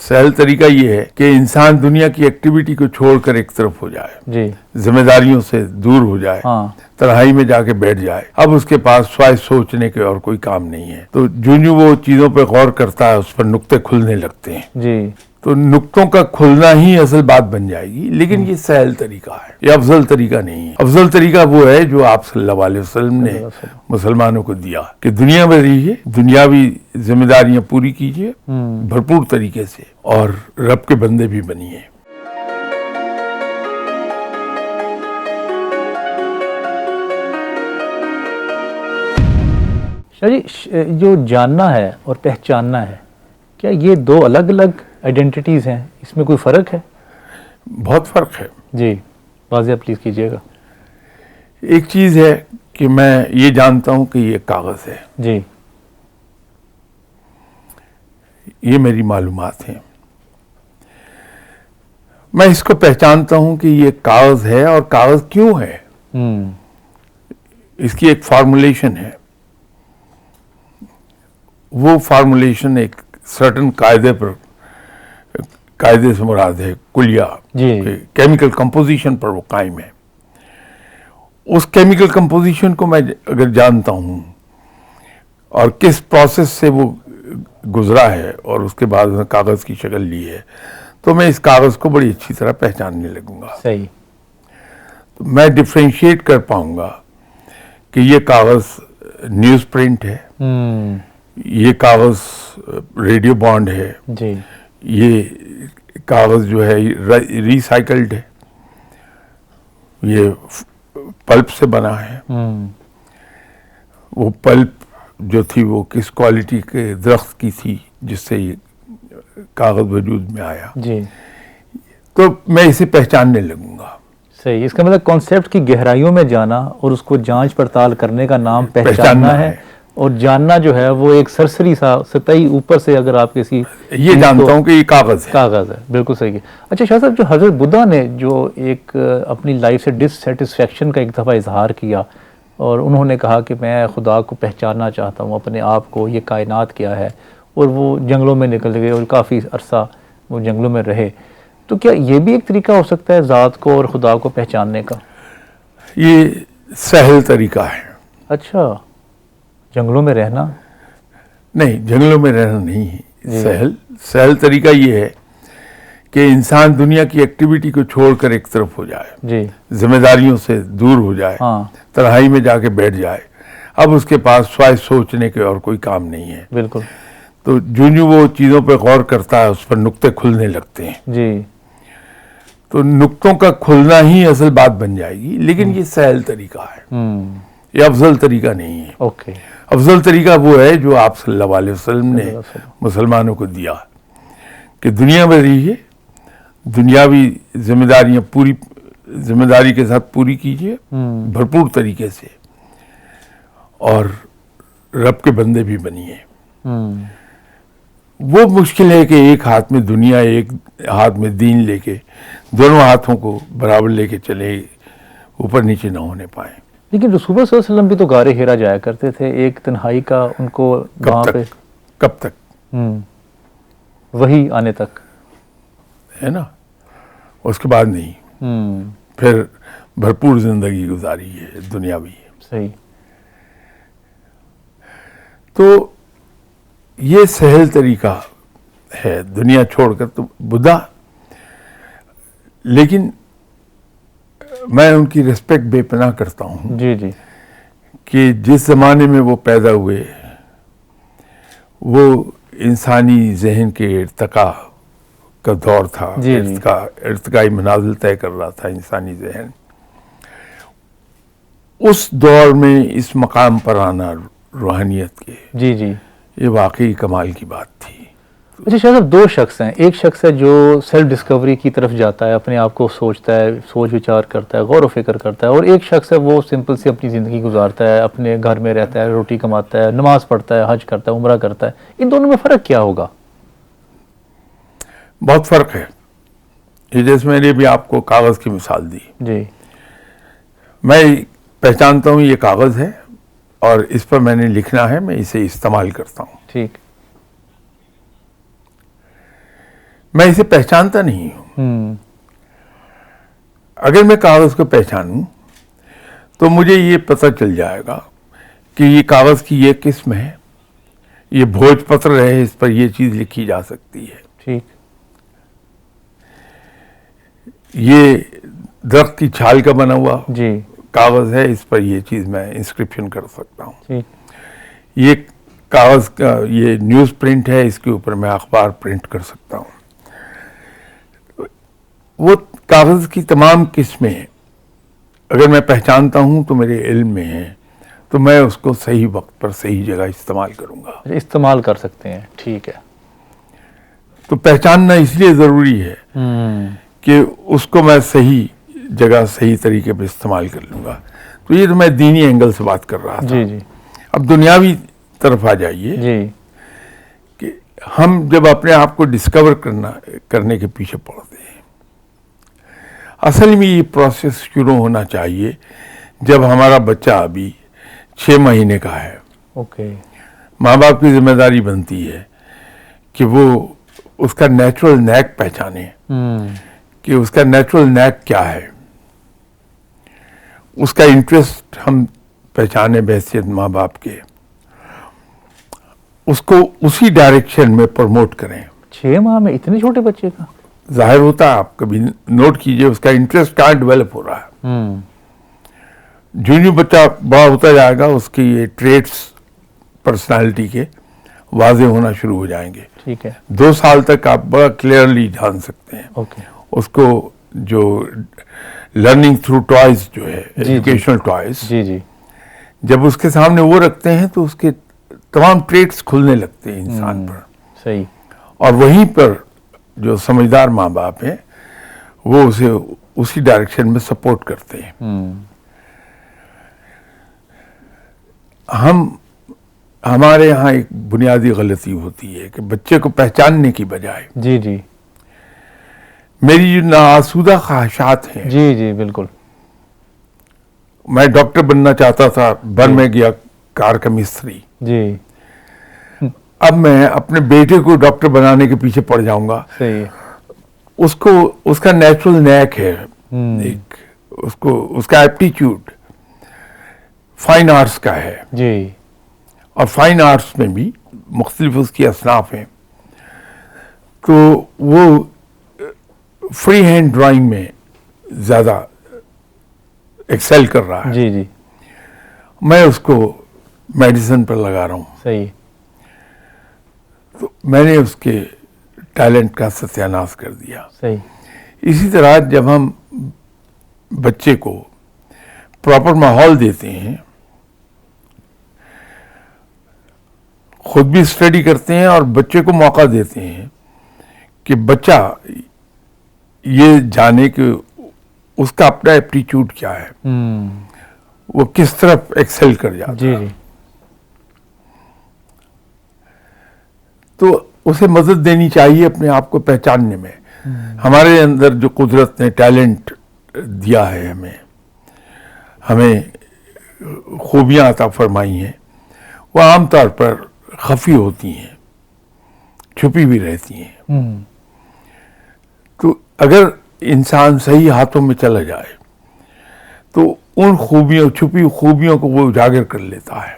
سہل طریقہ یہ ہے کہ انسان دنیا کی ایکٹیویٹی کو چھوڑ کر ایک طرف ہو جائے جی، ذمہ داریوں سے دور ہو جائے، ہاں تنہائی میں جا کے بیٹھ جائے. اب اس کے پاس سوائے سوچنے کے اور کوئی کام نہیں ہے. تو جو وہ چیزوں پہ غور کرتا ہے اس پر نقطے کھلنے لگتے ہیں. جی، تو نقطوں کا کھلنا ہی اصل بات بن جائے گی. لیکن یہ سہل طریقہ ہے، یہ افضل طریقہ نہیں ہے. افضل طریقہ وہ ہے جو آپ صلی اللہ علیہ وسلم نے مسلمانوں کو دیا کہ دنیا میں رہیے، دنیاوی ذمہ داریاں پوری کیجیے بھرپور طریقے سے، اور رب کے بندے بھی بنیے. شاہ جی، جو جاننا ہے اور پہچاننا ہے، کیا یہ دو الگ الگ آئیڈینٹیٹیز ہیں؟ اس میں کوئی فرق ہے؟ بہت فرق ہے. جی، واضح پلیز کیجیے گا. ایک چیز ہے کہ میں یہ جانتا ہوں کہ یہ کاغذ ہے، جی، یہ میری معلومات ہیں. میں اس کو پہچانتا ہوں کہ یہ کاغذ ہے، اور کاغذ کیوں ہے. اس کی ایک فارمولیشن ہے. وہ فارمولیشن ایک سرٹن قاعدے سے مراد ہے کلیہ، کیمیکل کمپوزیشن پر وہ قائم ہے. اس کیمیکل کمپوزیشن کو میں اگر جانتا ہوں اور کس پروسیس سے وہ گزرا ہے اور اس کے بعد میں کاغذ کی شکل لی ہے، تو میں اس کاغذ کو بڑی اچھی طرح پہچاننے لگوں گا. صحیح. تو میں ڈفرینشیٹ کر پاؤں گا کہ یہ کاغذ نیوز پرنٹ ہے، یہ کاغذ ریڈیو بانڈ ہے، جی، یہ کاغذ جو ہے ریسائیکلڈ ہے، یہ پلپ سے بنا ہے. وہ پلپ جو تھی وہ کس کوالٹی کے درخت کی تھی جس سے یہ کاغذ وجود میں آیا. جی، تو میں اسے پہچاننے لگوں گا. صحیح. اس کا مطلب کانسیپٹ کی گہرائیوں میں جانا اور اس کو جانچ پڑتال کرنے کا نام پہچاننا ہے. اور جاننا جو ہے وہ ایک سرسری سا سطحی اوپر سے اگر آپ کسی یہ جانتا ہوں کہ یہ کاغذ ہے. بالکل صحیح ہے. اچھا شاہ صاحب، جو حضرت بدھا نے جو ایک اپنی لائف سے ڈس سیٹسفیکشن کا ایک دفعہ اظہار کیا اور انہوں نے کہا کہ میں خدا کو پہچاننا چاہتا ہوں، اپنے آپ کو، یہ کائنات کیا ہے، اور وہ جنگلوں میں نکل گئے اور کافی عرصہ وہ جنگلوں میں رہے، تو کیا یہ بھی ایک طریقہ ہو سکتا ہے ذات کو اور خدا کو پہچاننے کا؟ یہ سہل طریقہ ہے. اچھا، جنگلوں میں رہنا؟ نہیں، جنگلوں میں رہنا نہیں ہے. سہل طریقہ یہ ہے کہ انسان دنیا کی ایکٹیویٹی کو چھوڑ کر ایک طرف ہو جائے، جی، ذمہ داریوں سے دور ہو جائے، ہاں تنہائی میں جا کے بیٹھ جائے. اب اس کے پاس سوائے سوچنے کے اور کوئی کام نہیں ہے. بالکل. تو جو وہ چیزوں پہ غور کرتا ہے اس پر نقطے کھلنے لگتے ہیں. جی، تو نقطوں کا کھلنا ہی اصل بات بن جائے گی. لیکن یہ سہل طریقہ ہے، یہ افضل طریقہ نہیں ہے. اوکے. افضل طریقہ وہ ہے جو آپ صلی اللہ علیہ وسلم نے مسلمانوں کو دیا کہ دنیا میں رہیے، دنیاوی ذمہ داری کے ساتھ پوری کیجیے بھرپور طریقے سے، اور رب کے بندے بھی بنیے. وہ مشکل ہے کہ ایک ہاتھ میں دنیا، ایک ہاتھ میں دین لے کے دونوں ہاتھوں کو برابر لے کے چلے، اوپر نیچے نہ ہونے پائیں. لیکن رسول اللہ صلی اللہ علیہ وسلم بھی تو غار ہیرا جایا کرتے تھے، ایک تنہائی کا ان کو وہاں پہ کب تک وہی آنے تک ہے نا، اس کے بعد نہیں. پھر بھرپور زندگی گزاری ہے دنیاوی. صحیح. تو یہ سہل طریقہ ہے دنیا چھوڑ کر. تو بدھا، لیکن میں ان کی ریسپیکٹ بے پناہ کرتا ہوں. جی جی. کہ جس زمانے میں وہ پیدا ہوئے وہ انسانی ذہن کے ارتقاء کا دور تھا. ارتقائی منازل طے کر رہا تھا انسانی ذہن. اس دور میں اس مقام پر آنا روحانیت کے، جی جی، یہ واقعی کمال کی بات تھی. اچھا شاہ صاحب، دو شخص ہیں. ایک شخص ہے جو سیلف ڈسکوری کی طرف جاتا ہے، اپنے آپ کو سوچتا ہے، سوچ وچار کرتا ہے، غور و فکر کرتا ہے، اور ایک شخص ہے وہ سمپل سی اپنی زندگی گزارتا ہے، اپنے گھر میں رہتا ہے، روٹی کماتا ہے، نماز پڑھتا ہے، حج کرتا ہے، عمرہ کرتا ہے. ان دونوں میں فرق کیا ہوگا؟ بہت فرق ہے. یہ جیسے میں نے بھی آپ کو کاغذ کی مثال دی. جی. میں پہچانتا ہوں یہ کاغذ ہے اور اس پر میں نے لکھنا ہے، میں اسے استعمال کرتا ہوں. ٹھیک. میں اسے پہچانتا نہیں ہوں. اگر میں کاغذ کو پہچانوں تو مجھے یہ پتہ چل جائے گا کہ یہ کاغذ کی یہ قسم ہے, یہ بھوج پتر ہے, اس پر یہ چیز لکھی جا سکتی ہے. ٹھیک. یہ درخت کی چھال کا بنا ہوا جی کاغذ ہے, اس پر یہ چیز میں انسکرپشن کر سکتا ہوں. ٹھیک. یہ کاغذ کا یہ نیوز پرنٹ ہے, اس کے اوپر میں اخبار پرنٹ کر سکتا ہوں. وہ کاغذ کی تمام قسمیں اگر میں پہچانتا ہوں تو میرے علم میں ہیں, تو میں اس کو صحیح وقت پر صحیح جگہ استعمال کروں گا. استعمال کر سکتے ہیں. ٹھیک ہے. تو پہچاننا اس لیے ضروری ہے کہ اس کو میں صحیح جگہ صحیح طریقے پہ استعمال کر لوں گا. تو یہ تو میں دینی اینگل سے بات کر رہا تھا. جی جی. اب دنیاوی طرف آ جائیے جی کہ ہم جب اپنے آپ کو ڈسکور کرنے کے پیچھے پڑتے ہیں, اصل میں یہ پروسیس شروع ہونا چاہیے جب ہمارا بچہ ابھی 6 مہینے کا ہے. اوکے. ماں باپ کی ذمہ داری بنتی ہے کہ وہ اس کا نیچرل نیک پہچانے کہ اس کا نیچرل نیک کیا ہے, اس کا انٹرسٹ ہم پہچانے بحیثیت ماں باپ کے, اس کو اسی ڈائریکشن میں پروموٹ کریں. 6 ماہ میں اتنے چھوٹے بچے کا؟ ظاہر ہوتا ہے, آپ کبھی نوٹ کیجئے اس کا انٹرسٹ کہاں ڈیولپ ہو رہا ہے. جو بچہ بڑا ہوتا جائے گا اس کی یہ ٹریٹس پرسنالٹی کے واضح ہونا شروع ہو جائیں گے. ٹھیک ہے. 2 سال تک آپ بڑا کلیئرلی جان سکتے ہیں. اوکے. اس کو جو لرننگ تھرو ٹوائز جو ہے, ایجوکیشنل ٹوائز, جی جی. جب اس کے سامنے وہ رکھتے ہیں تو اس کے تمام ٹریٹس کھلنے لگتے ہیں انسان پر. صحیح. اور وہیں پر جو سمجھدار ماں باپ ہیں وہ اسے اسی ڈائریکشن میں سپورٹ کرتے ہیں. ہمارے ہاں ایک بنیادی غلطی ہوتی ہے کہ بچے کو پہچاننے کی بجائے جی جی. میری جو ناآسودہ خواہشات ہیں, جی جی بالکل. میں ڈاکٹر بننا چاہتا تھا, بن میں گیا کار کا مستری. جی. اب میں اپنے بیٹے کو ڈاکٹر بنانے کے پیچھے پڑ جاؤں گا. صحیح. اس کا نیچرل نیک ہے, ایک اس کا ایپٹیچیوڈ فائن آرٹس کا ہے. جی. اور فائن آرٹس میں بھی مختلف اس کی اصناف ہیں, تو وہ فری ہینڈ ڈرائنگ میں زیادہ ایکسیل کر رہا ہے. جی جی. میں اس کو میڈیسن پر لگا رہا ہوں. صحیح. تو میں نے اس کے ٹیلنٹ کا ستیہ ناش کر دیا. صحیح. اسی طرح جب ہم بچے کو پراپر ماحول دیتے ہیں, خود بھی اسٹڈی کرتے ہیں اور بچے کو موقع دیتے ہیں کہ بچہ یہ جانے کہ اس کا اپنا ایپٹیچیوڈ کیا ہے, وہ کس طرف ایکسل کر جاتا ہے. جی جی. تو اسے مدد دینی چاہیے اپنے آپ کو پہچاننے میں. ہمارے اندر جو قدرت نے ٹیلنٹ دیا ہے, ہمیں خوبیاں عطا فرمائی ہیں, وہ عام طور پر خفی ہوتی ہیں, چھپی بھی رہتی ہیں. تو اگر انسان صحیح ہاتھوں میں چلا جائے تو ان چھپی خوبیوں کو وہ اجاگر کر لیتا ہے.